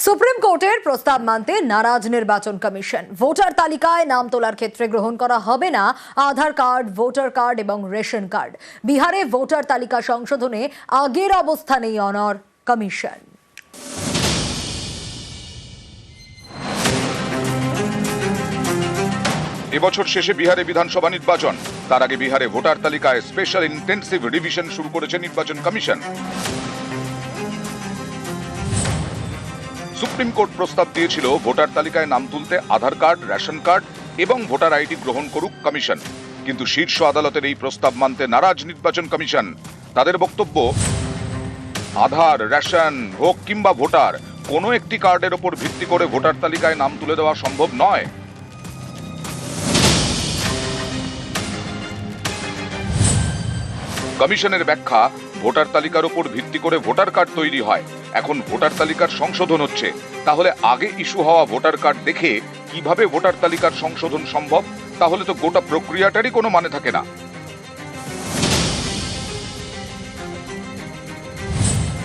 Supreme কোর্টের প্রস্তাব মানতে নারাজ নির্বাচন কমিশন। ভোটার তালিকায় নাম তোলার ক্ষেত্রে গ্রহণ করা হবে না আধার কার্ড, ভোটার কার্ড এবং রেশন কার্ড। বিহারে ভোটার তালিকা সংশোধনে আগের অবস্থানেই অনড় কমিশন। এবছর শেষে বিহারে বিধানসভা নির্বাচন। তার আগে বিহারে ভোটার তালিকায় স্পেশাল ইন্টেন্সিভ রিভিশন শুরু করেছে নির্বাচন কমিশন। সুপ্রিম কোর্ট প্রস্তাব দিয়েছিল ভোটার তালিকায় নাম তুলতে আধার কার্ড, রেশন কার্ড এবং ভোটার আইডি গ্রহণ করুক কমিশন। কিন্তু শীর্ষ আদালতের এই প্রস্তাব মানতে নারাজ নির্বাচন কমিশন। তাদের বক্তব্য, আধার, রেশন হোক কিংবা ভোটার, কোনো একটি কার্ডের ওপর ভিত্তি করে ভোটার তালিকায় নাম তুলে দেওয়া সম্ভব নয়। কমিশনের ব্যাখ্যা, ভোটার তালিকার উপর ভিত্তি করে ভোটার কার্ড তৈরি হয়। এখন ভোটার তালিকার সংশোধন হচ্ছে, তাহলে আগে ইস্যু হওয়া ভোটার কার্ড দেখে কিভাবে ভোটার তালিকার সংশোধন সম্ভব? তাহলে তো গোটা প্রক্রিয়াটারই কোনো মানে থাকে না।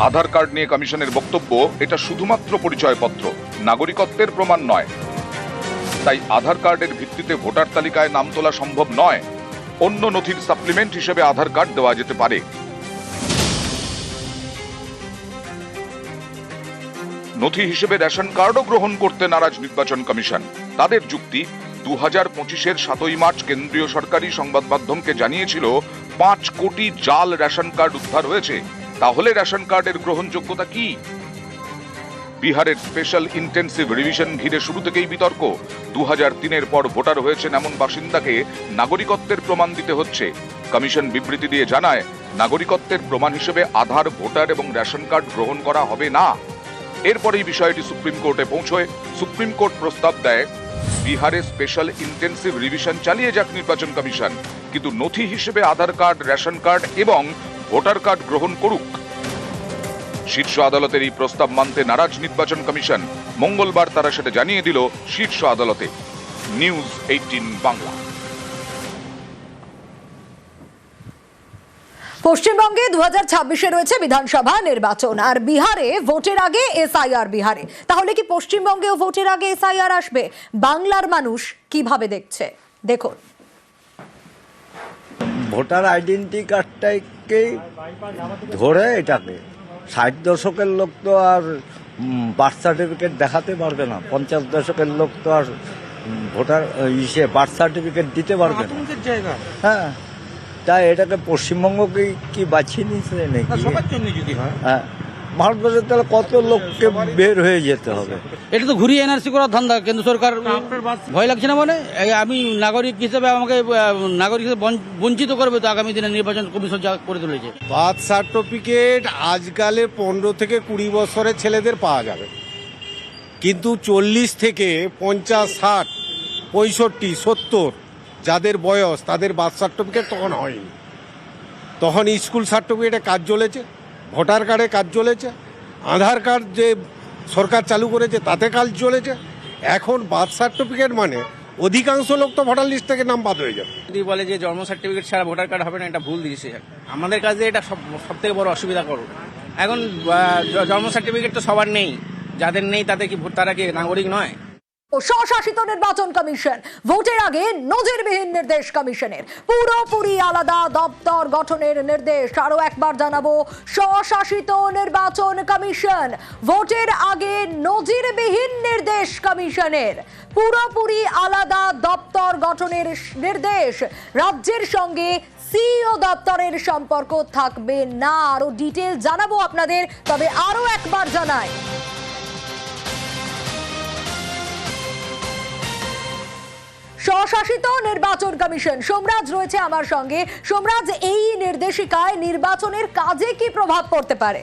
আধার কার্ড নিয়ে কমিশনের বক্তব্য, এটা শুধুমাত্র পরিচয়পত্র, নাগরিকত্বের প্রমাণ নয়। তাই আধার কার্ডের ভিত্তিতে ভোটার তালিকায় নাম তোলা সম্ভব নয়। অন্য নথির সাপ্লিমেন্ট হিসেবে আধার কার্ড দেওয়া যেতে পারে। নথি হিসেবে রেশন কার্ডও গ্রহণ করতে নারাজ নির্বাচন কমিশন। তাদের যুক্তি, 2025-এর 7ই মার্চ কেন্দ্রীয় সরকারি সংবাদ মাধ্যমকে জানিয়েছিল 5 কোটি জাল রেশন কার্ড উদ্ধার হয়েছে। তাহলে রেশন কার্ডের গ্রহণযোগ্যতা কি? বিহারের স্পেশাল ইন্টেন্সিভ রিভিশন ঘিরে শুরু থেকেই বিতর্ক। 2003-এর পর ভোটার হয়েছেন এমন বাসিন্দাকে নাগরিকত্বের প্রমাণ দিতে হচ্ছে। কমিশন বিবৃতি দিয়ে জানায়, নাগরিকত্বের প্রমাণ হিসেবে আধার, ভোটার এবং রেশন কার্ড গ্রহণ করা হবে না। এরপরেই বিষয়টি সুপ্রিম কোর্টে পৌঁছয়। সুপ্রিম কোর্ট প্রস্তাব দেয়, বিহারে স্পেশাল ইন্টেন্সিভ রিভিশন চালিয়ে যাক নির্বাচন কমিশন, কিন্তু নথি হিসেবে আধার কার্ড, রেশন কার্ড এবং ভোটার কার্ড গ্রহণ করুক। শীর্ষ আদালতের এই প্রস্তাব মানতে নারাজ নির্বাচন কমিশন। মঙ্গলবার তারা সেটা জানিয়ে দিল শীর্ষ আদালতে। নিউজ 18 বাংলা। পশ্চিমবঙ্গে 2026-এ রয়েছে বিধানসভা নির্বাচন, আর বিহারে ভোটের আগে এসআইআর। বিহারে তাহলে কি পশ্চিমবঙ্গেও ভোটের আগে এসআইআর আসবে? বাংলার মানুষ কিভাবে দেখছে দেখুন। ভোটার আইডেন্টি কার্ডটাকে ধরে এটাকে 60 দশকের লোক তো আর বার্থ সার্টিফিকেট দেখাতে পারবে না, 50 দশকের লোক তো আর ভোটার বার্থ সার্টিফিকেট দিতে পারবে না। হ্যাঁ, তাই এটাকে পশ্চিমবঙ্গকে কি বাছিয়ে নিয়েছে নাকি? সবার জন্য যদি হয়, হ্যাঁ, ভারতবর্ষে তাহলে কত লোককে বের হয়ে যেতে হবে? এটা তো ঘুরিয়ে এনআরসি করার ধান্দা কেন্দ্র সরকার। ভয় লাগছে না? মানে আমি নাগরিক হিসেবে আমাকে নাগরিক হিসেবে বঞ্চিত করবে তো আগামী দিনে নির্বাচন কমিশন যা করে তুলেছে। বার্থ সার্টিফিকেট আজকালে 15 থেকে 20 বছরের ছেলেদের পাওয়া যাবে, কিন্তু 40 থেকে 50, 60, 65, 70 যাদের বয়স, তাদের বার্থ সার্টিফিকেট তখন হয়নি। তখন স্কুল সার্টিফিকেটে কাজ চলেছে, ভোটার কার্ডে কাজ চলেছে, আধার কার্ড যে সরকার চালু করেছে তাতে কাজ চলেছে। এখন বার্থ সার্টিফিকেট মানে অধিকাংশ লোক তো ভোটার লিস্ট থেকে নাম বাদ হয়ে যাবে। যদি বলে যে জন্ম সার্টিফিকেট ছাড়া ভোটার কার্ড হবে না, এটা ভুল দিয়েছে। আমাদের কাছে এটা সব থেকে বড় অসুবিধা করো। এখন জন্ম সার্টিফিকেট তো সবার নেই, যাদের নেই তারা কি নাগরিক নয়? স্বশাসিত নির্বাচন কমিশন, ভোটের আগে নজিরবিহীন নির্দেশ কমিশনের, পুরোপুরি আলাদা দপ্তর গঠনের নির্দেশ। আরো একবার জানাবো, স্বশাসিত নির্বাচন কমিশন, ভোটের আগে নজিরবিহীন নির্দেশ কমিশনের, পুরোপুরি আলাদা দপ্তর গঠনের নির্দেশ। রাজ্যের সঙ্গে সিইও দপ্তরের সম্পর্ক থাকবে না। আরো ডিটেল জানাবো আপনাদের, তবে আরো একবার জানাই, স্বশাসিত নির্বাচন কমিশন। সোমরাজ রয়েছে আমার সঙ্গে। সোমরাজ, এই নির্দেশিকায় নির্বাচনের কাজে কি প্রভাব পড়তে পারে?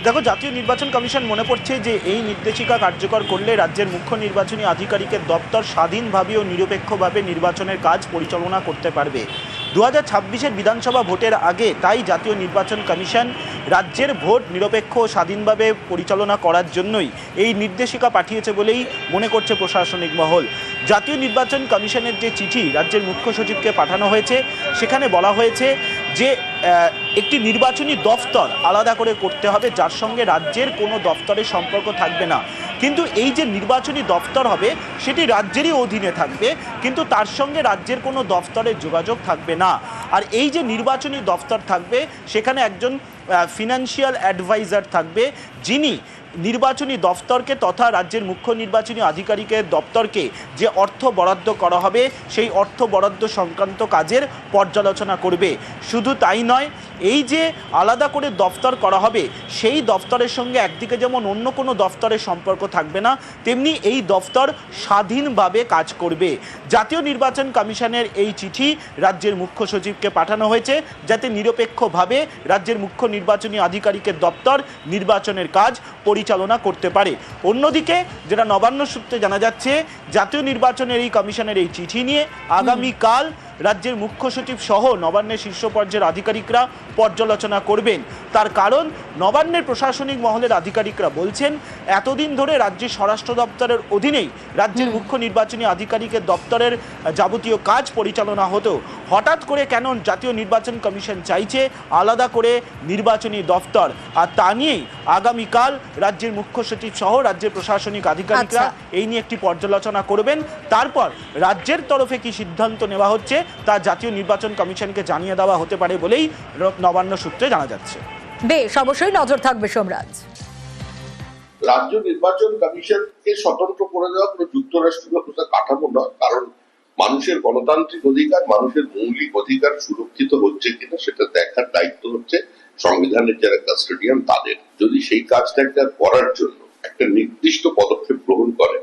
দেখো, জাতীয় নির্বাচন কমিশন মনে করছে যে এই নির্দেশিকা কার্যকর করলে রাজ্যের মুখ্য নির্বাচনী আধিকারিকের দপ্তর স্বাধীনভাবে ও নিরপেক্ষভাবে নির্বাচনের কাজ পরিচালনা করতে পারবে। 2026-এর বিধানসভা ভোটের আগে তাই জাতীয় নির্বাচন কমিশন রাজ্যের ভোট নিরপেক্ষ ও স্বাধীনভাবে পরিচালনা করার জন্যই এই নির্দেশিকা পাঠিয়েছে বলেই মনে করছে প্রশাসনিক মহল। জাতীয় নির্বাচন কমিশনের যে চিঠি রাজ্যের মুখ্য সচিবকে পাঠানো হয়েছে, সেখানে বলা হয়েছে যে একটি নির্বাচনী দফতর আলাদা করে করতে হবে, যার সঙ্গে রাজ্যের কোনো দফতরের সম্পর্ক থাকবে না। কিন্তু এই যে নির্বাচনী দফতর হবে সেটি রাজ্যেরই অধীনে থাকবে, কিন্তু তার সঙ্গে রাজ্যের কোনো দফতরের যোগাযোগ থাকবে না। আর এই যে নির্বাচনী দফতর থাকবে সেখানে একজন ফিনান্সিয়াল অ্যাডভাইজার থাকবে, যিনি নির্বাচনী দফতরকে তথা রাজ্যের মুখ্য নির্বাচনী আধিকারিকের দপ্তরকে যে অর্থ বরাদ্দ করা হবে সেই অর্থ বরাদ্দ সংক্রান্ত কাজের পর্যালোচনা করবে। শুধু তাই নয়, এই যে আলাদা করে দফতর করা হবে সেই দফতরের সঙ্গে একদিকে যেমন অন্য কোনো দফতরের সম্পর্ক থাকবে না, তেমনি এই দফতর স্বাধীনভাবে কাজ করবে। জাতীয় নির্বাচন কমিশনের এই চিঠি রাজ্যের মুখ্য সচিবকে পাঠানো হয়েছে, যাতে নিরপেক্ষভাবে রাজ্যের মুখ্য নির্বাচনী আধিকারিকের দপ্তর নির্বাচনের কাজ পরিচালনা করতে পারে। অন্যদিকে যেটা নবান্ন সূত্রে জানা যাচ্ছে, জাতীয় নির্বাচনের এই কমিশনের এই চিঠি নিয়ে আগামীকাল রাজ্যের মুখ্য সচিব সহ নবান্নের শীর্ষ পর্যায়ের আধিকারিকরা পর্যালোচনা করবেন। তার কারণ, নবান্নের প্রশাসনিক মহলের আধিকারিকরা বলছেন এতদিন ধরে রাজ্যের স্বরাষ্ট্র দপ্তরের অধীনেই রাজ্যের মুখ্য নির্বাচনী আধিকারিকের দপ্তরের যাবতীয় কাজ পরিচালনা হতো। হঠাৎ করে কেন জাতীয় নির্বাচন কমিশন চাইছে আলাদা করে নির্বাচনী দপ্তর, আর তা নিয়েই আগামীকাল রাজ্যের মুখ্য সচিব সহ রাজ্যের প্রশাসনিক আধিকারিকরা এই নিয়ে একটি পর্যালোচনা করবেন। তারপর রাজ্যের তরফে কি সিদ্ধান্ত নেওয়া হচ্ছে তা জাতীয় নির্বাচন কমিশনকে জানিয়ে দেওয়া হতে পারে বলেই নবান্ন সূত্রে জানা যাচ্ছে। বেশ, অবশ্যই নজর থাকবে সোমরাজ। রাজ্য নির্বাচন কমিশনকে স্বতন্ত্র করে দেওয়া কোনো যুক্তরাষ্ট্রীয় কাঠামো নয়, কারণ মানুষের গণতান্ত্রিক অধিকার, মানুষের মৌলিক অধিকার সুরক্ষিত হচ্ছে কিনা সেটা দেখার দায়িত্ব হচ্ছে সংবিধানের যারা কাস্টোডিয়ান তাদের। যদি সেই কাজটা করার জন্য একটা নির্দিষ্ট পদক্ষেপ গ্রহণ করে,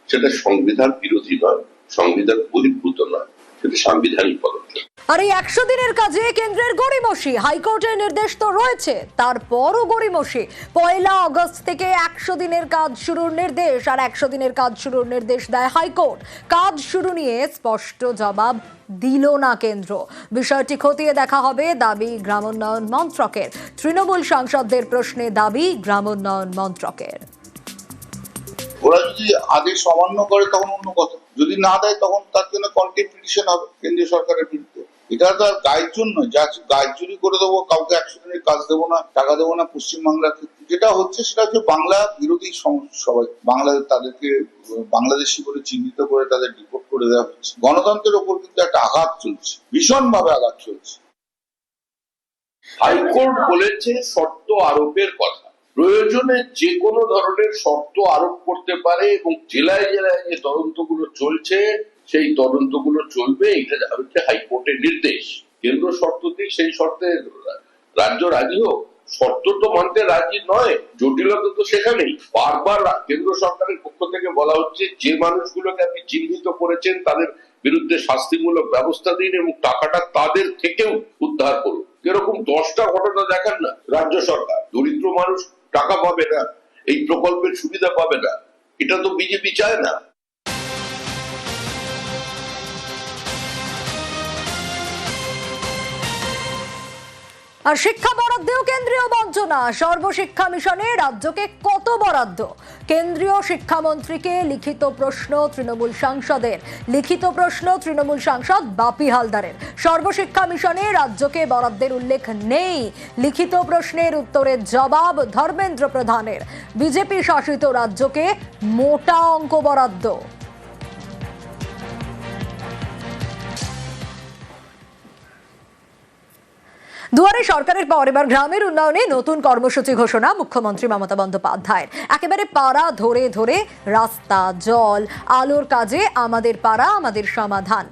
সেটা সংবিধান বিরোধী নয়, সংবিধান বহির্ভূত নয়, সেটা সাংবিধানিক পদক্ষেপ। আর এই 100 দিনের কাজে কেন্দ্রের গড়িমসি, হাইকোর্টের নির্দেশ তো রয়েছে, তারপরও গড়িমসি। 1 আগস্ট থেকে 100 দিনের কাজ শুরুর নির্দেশ, আর 100 দিনের কাজ শুরুর নির্দেশ দেয় হাইকোর্ট। কাজ শুরু নিয়ে স্পষ্ট জবাব দিল না কেন্দ্র। বিষয়টি খতিয়ে দেখা হবে, দাবি গ্রামোন্নয়ন মন্ত্রকের। তৃণমূল সাংসদদের প্রশ্নে দাবি গ্রামোন্নয়ন মন্ত্রকের। ওরা যদি আদেশ অমান্য করে তখন অন্য কথা, যদি না দেয় তখন তার জন্য কন্টেম্প পিটিশন হবে কেন্দ্রীয় সরকারের বিরুদ্ধে। এটা তো আর গায়ের জন্য, যা গায়ের জুরি করে দেবো, কাউকে 100 দিনের কাজ দেবো না, টাকা দেবো না। পশ্চিমবাংলার ক্ষেত্রে যেটা হচ্ছে সেটা হচ্ছে বাংলা বিরোধী সবাই, তাদেরকে বাংলাদেশি করে চিহ্নিত করে তাদের ডিপোর্ট করে দেওয়া হচ্ছে। গণতন্ত্রের ওপর কিন্তু একটা আঘাত চলছে, ভীষণভাবে আঘাত চলছে। হাইকোর্ট বলেছে শর্ত আরোপের কথা, প্রয়োজনে যে কোনো ধরনের শর্ত আরোপ করতে পারে, এবং জেলায় জেলায় যে তদন্তগুলো চলছে সেই তদন্তগুলো চলবে। এটা হচ্ছে হাইকোর্টের নির্দেশ। কেন্দ্র শর্ত দিক, সেই শর্তে রাজ্য রাজি হোক। শর্ত তো মানতে রাজি নয়, জটিলতা তো সেখানেই। বারবার কেন্দ্র সরকারের পক্ষ থেকে বলা হচ্ছে যে মানুষগুলোকে আপনি চিহ্নিত করেছেন তাদের বিরুদ্ধে শাস্তিমূলক ব্যবস্থা দিন এবং টাকাটা তাদের থেকেও উদ্ধার করুন। এরকম 10টা ঘটনা দেখান না রাজ্য সরকার। দরিদ্র মানুষ টাকা পাবে না, এই প্রকল্পের সুবিধা পাবে না, এটা তো বিজেপি চায় না। আর শিক্ষা বরাদ্দেও কেন্দ্রীয় বঞ্চনা, সর্বশিক্ষা মিশনে রাজ্যকে কত বরাদ্দ? কেন্দ্রীয় শিক্ষামন্ত্রীকে লিখিত প্রশ্ন তৃণমূল সাংসদের। লিখিত প্রশ্ন তৃণমূল সাংসদ বাপি হালদারের। সর্বশিক্ষা মিশনে রাজ্যকে বরাদ্দের উল্লেখ নেই। লিখিত প্রশ্নের উত্তরের জবাব ধর্মেন্দ্র প্রধানের। বিজেপি শাসিত রাজ্যকে মোটা অঙ্ক বরাদ্দ। দুয়ারে সরকারের পর এবার গ্রামের উন্নয়নে নতুন কর্মসূচি ঘোষণা মুখ্যমন্ত্রী মমতা বন্দ্যোপাধ্যায়ের। একেবারে পাড়া ধরে ধরে রাস্তা, জল, আলোর কাজে আমাদের পাড়া আমাদের সমাধান।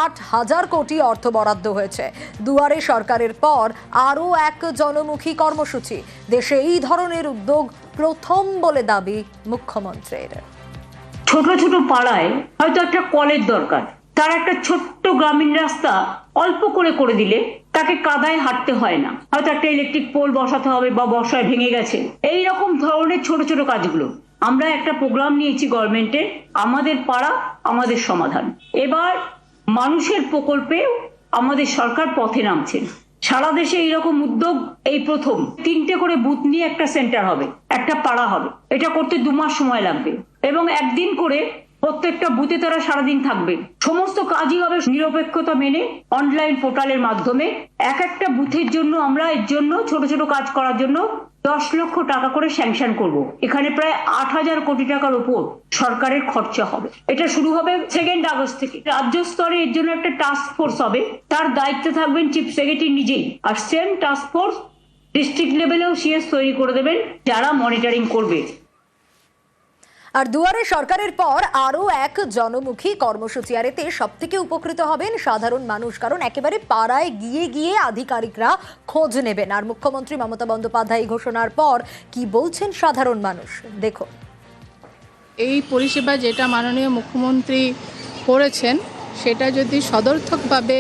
8,000 কোটি অর্থ বরাদ্দ হয়েছে। দুয়ারে সরকারের পর আরও এক জনমুখী কর্মসূচি। দেশে এই ধরনের উদ্যোগ প্রথম বলে দাবি মুখ্যমন্ত্রীর। ছোট ছোট পাড়ায় হয়তো একটা কলের দরকার, তার একটা ছোট্ট গ্রামীণ রাস্তা অল্প করে দিলে তাকে কাদায় হাঁটতে হয় না। হয়তো একটা ইলেকট্রিক পোল বসাতে হবে বা বর্ষায় ভেঙে গেছে। এই রকম ধরনের ছোট ছোট কাজগুলো আমরা একটা প্রোগ্রাম নিয়েছি গভর্নমেন্টে, আমাদের পাড়া আমাদের সমাধান। এবার মানুষের প্রকল্পে আমাদের সরকার পথে নামছে। সারা দেশে এইরকম উদ্যোগ এই প্রথম। 3টে করে বুথ নিয়ে একটা সেন্টার হবে, একটা পাড়া হবে। এটা করতে 2 মাস সময় লাগবে এবং একদিন করে প্রত্যেকটা বুথে তারা সারাদিন থাকবে, সমস্ত কাজই হবে নিরপেক্ষতা মেনে অনলাইন পোর্টালের মাধ্যমে। এক একটা বুথের জন্য আমরা এর জন্য ছোট ছোট কাজ করার জন্য 10 লক্ষ টাকা করে স্যাংশন করব। এখানে প্রায় 8,000 কোটি টাকার উপর সরকারের খরচা হবে। এটা শুরু হবে 2 আগস্ট থেকে। রাজ্য স্তরে এর জন্য একটা টাস্ক ফোর্স হবে, তার দায়িত্বে থাকবেন চিফ সেক্রেটারি নিজেই, আর সেম টাস্ক ফোর্স ডিস্ট্রিক্ট লেভেলেও সিএস তৈরি করে দেবেন যারা মনিটরিং করবে। আর দুয়ারে সরকারের পর আরো এক জনমুখী কর্মসূচি, আর এতে সব থেকে উপকৃত হবেন সাধারণ মানুষ, কারণ একেবারে পাড়ায় গিয়ে গিয়ে আধিকারিকরা খোঁজ নেবেন। আর মুখ্যমন্ত্রী মমতা বন্দ্যোপাধ্যায় ঘোষণার পর কি বলছেন সাধারণ মানুষ, দেখো। এই পরিষেবা যেটা মাননীয় মুখ্যমন্ত্রী করেছেন সেটা যদি সদর্থকভাবে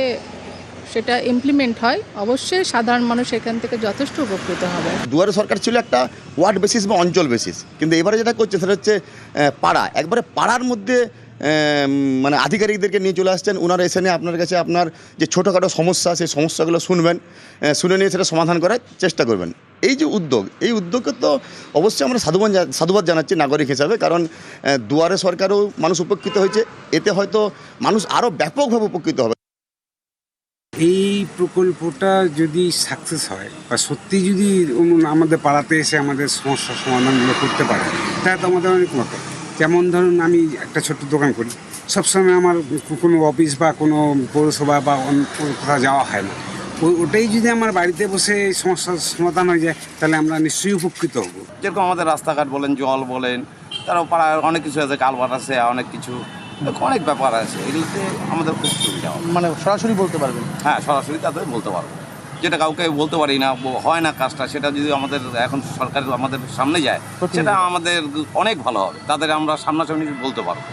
সেটা ইমপ্লিমেন্ট হয়, অবশ্যই সাধারণ মানুষ এখান থেকে যথেষ্ট উপকৃত হবে। দুয়ারে সরকার ছিল একটা ওয়ার্ড বেসিস বা অঞ্চল বেসিস, কিন্তু এবারে যেটা করছে সেটা হচ্ছে পাড়া, একবারে পাড়ার মধ্যে মানে আধিকারিকদেরকে নিয়ে চলে আসছেন। ওনারা এসে নিয়ে আপনার কাছে আপনার যে ছোটোখাটো সমস্যা, সেই সমস্যাগুলো শুনবেন, শুনে নিয়ে সেটা সমাধান করার চেষ্টা করবেন। এই যে উদ্যোগ, এই উদ্যোগকে তো অবশ্যই আমরা সাধুবাদ জানাচ্ছি নাগরিক হিসাবে, কারণ দুয়ারে সরকারও মানুষ উপকৃত হয়েছে, এতে হয়তো মানুষ আরও ব্যাপকভাবে উপকৃত হবে। এই প্রকল্পটা যদি সাকসেস হয় বা সত্যি যদি আমাদের পাড়াতে এসে আমাদের সমস্যার সমাধানগুলো করতে পারে, তাহলে তো আমাদের অনেক মতো। যেমন ধরুন আমি একটা ছোট্ট দোকান করি, সবসময় আমার কোনো অফিস বা কোনো পৌরসভা বা কোথাও যাওয়া হয় না। ওটাই যদি আমার বাড়িতে বসে সমস্যার সমাধান হয়ে যায়, তাহলে আমরা নিশ্চয়ই উপকৃত হব। যেরকম আমাদের রাস্তাঘাট বলেন, জল বলেন, তারও পাড়ায় অনেক কিছু আছে, কালভার্ট আছে, অনেক কিছু অনেক ব্যাপার আছে, এগুলোতে আমাদের খুব সুবিধা হবে। মানে সরাসরি বলতে পারবেন? হ্যাঁ, সরাসরি তাদের বলতে পারবো, যেটা কাউকে বলতে পারি না, হয় না কাজটা, সেটা যদি আমাদের এখন সরকার আমাদের সামনে যায়, সেটা আমাদের অনেক ভালো হবে, তাদের আমরা সামনাসামনি বলতে পারবো।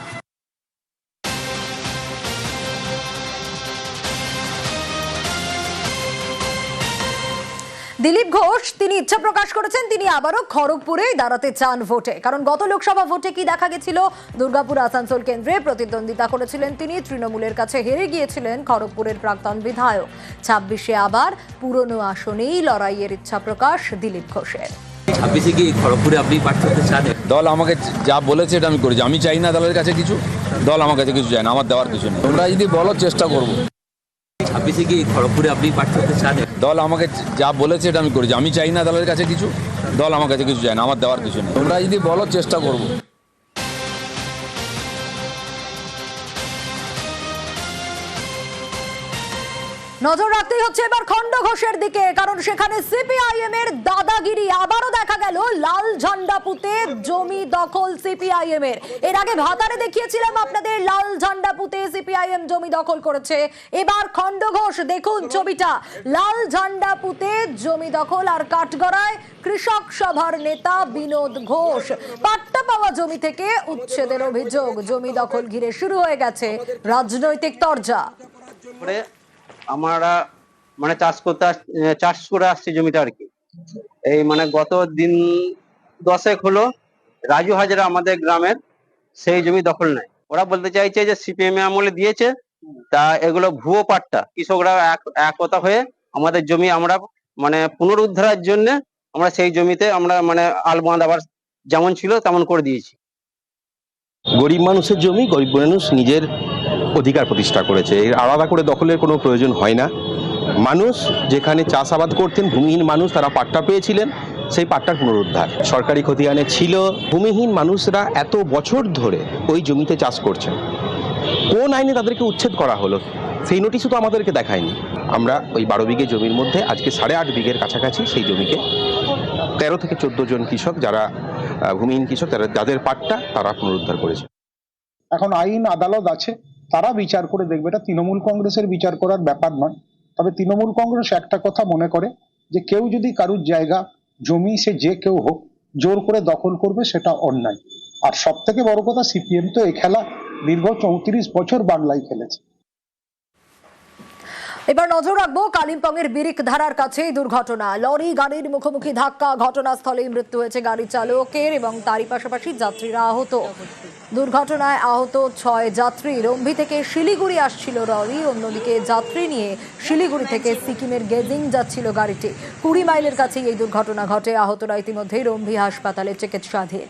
দিলীপ ঘোষ তিনি ইচ্ছা প্রকাশ করেছেন তিনি আবারও খড়গপুরে দাঁড়াতে চান ভোটে, কারণ গত লোকসভা ভোটে কি দেখা গেছিল, দুর্গাপুর আসানসোল কেন্দ্রে প্রতিদ্বন্দ্বিতা করেছিলেন তিনি, তৃণমূলের কাছে হেরে গিয়েছিলেন খড়গপুরের প্রাক্তন বিধায়ক। 26-এ আবার পুরনো আসনেই লড়াইয়ের ইচ্ছা প্রকাশ দিলীপ ঘোষের। 26-এ কি খড়গপুরে আপনি প্রার্থী হতে চান? দল আমাকে যা বলেছে এটা আমি করেছি, আমি চাই না দলের কাছে কিছু, দল আমার কাছে কিছু চায় না, আমার দেওয়ার কিছু নেই। তোমরা যদি বলো চেষ্টা করবো। 26-এ কি খড়গপুরে আপনি প্রার্থী হতে চান? দল আমাকে যা বলেছে এটা আমি করেছি, আমি চাই না দলের কাছে কিছু, দল আমার কাছে কিছু চায় না, আমার দেওয়ার কিছু নেই। তোমরা যদি বলো চেষ্টা করবো। নজর রাখতেই হচ্ছে এবার খণ্ডঘোষের দিকে, কারণ সেখানে সিপিআইএম এর দাদাগিরি আবারও দেখা গেল। লাল ঝান্ডা পুঁতে জমি দখল সিপিআইএম এর। এর আগে ভাতারে দেখিয়েছিলাম আপনাদের লাল ঝান্ডা পুঁতে সিপিআইএম জমি দখল করেছে, এবার খণ্ডঘোষ দেখুন ছবিটা। লাল ঝান্ডা পুঁতে জমি দখল, আর কাঠগড়ায় কৃষক সভার নেতা বিনোদ ঘোষ। পাট্টা পাওয়া জমি থেকে উচ্ছেদের অভিযোগ, জমি দখল ঘিরে শুরু হয়ে গেছে রাজনৈতিক তরজা। আমরা মানে চাষ করে আসছি জমিটা আর কি। এই মানে গত দিন 10 হলো রাজু হাজরা আমাদের গ্রামের সেই জমি দখল নেয়। ওরা বলতে চাইছে যে সিপিএম আমলে দিয়েছে, তা এগুলো ভুয়ো পাট্টা। কৃষকরা একতা হয়ে আমাদের জমি আমরা মানে পুনরুদ্ধারের জন্য আমরা সেই জমিতে আমরা মানে আলবাঁধ আবার যেমন ছিল তেমন করে দিয়েছি। গরিব মানুষের জমি গরিব মানুষ নিজের অধিকার প্রতিষ্ঠা করেছে, এর আলাদা করে দখলের কোনো প্রয়োজন হয় না। মানুষ যেখানে চাষাবাদ করতেন, ভূমিহীন মানুষ তারা পাট্টা পেয়েছিলেন, সেই পাট্টার পুনরুদ্ধার সরকারি খতিয়ানে ছিল। ভূমিহীন মানুষরা এত বছর ধরে ওই জমিতে চাষ করছেন, কোন আইনে তাদেরকে উচ্ছেদ করা হলো সেই নোটিশও তো আমাদেরকে দেখায়নি। আমরা ওই 12 বিঘে জমির মধ্যে আজকে 8.5 বিঘের কাছাকাছি সেই জমিকে 13 থেকে 14 জন কৃষক যারা ভূমিহীন কৃষক যাদের পাট্টা তারা পুনরুদ্ধার করেছে। এখন আইন আদালত আছে, তারা বিচার করে দেখবে। এটা তৃণমূল কংগ্রেসের বিচার করার ব্যাপার নয়। তবে তৃণমূল কংগ্রেস একটা কথা মনে করে যে কেউ যদি কারুর জায়গা জমি সে যে কেউ হোক জোর করে দখল করবে সেটা অন্যায়। আর সব থেকে বড় কথা, সিপিএম তো এই খেলা দীর্ঘ 34 বছর বাংলায় খেলেছে। এবার নজর রাখবো কালিম্পং এর বিরিক ধারার কাছে দুর্ঘটনা, লরি গাড়ির মুখোমুখি ধাক্কা, ঘটনাস্থলেই মৃত্যু হয়েছে গাড়ি চালকের এবং তারই পাশাপাশি যাত্রীরা আহত। দুর্ঘটনায় আহত 6 যাত্রী। রম্ভি থেকে শিলিগুড়ি আসছিল লরি, অন্যদিকে যাত্রী নিয়ে শিলিগুড়ি থেকে সিকিমের গেজিং যাচ্ছিল গাড়িটি। 20 মাইলের কাছেই এই দুর্ঘটনা ঘটে। আহতরা ইতিমধ্যেই রম্ভি হাসপাতালে চিকিৎসাধীন।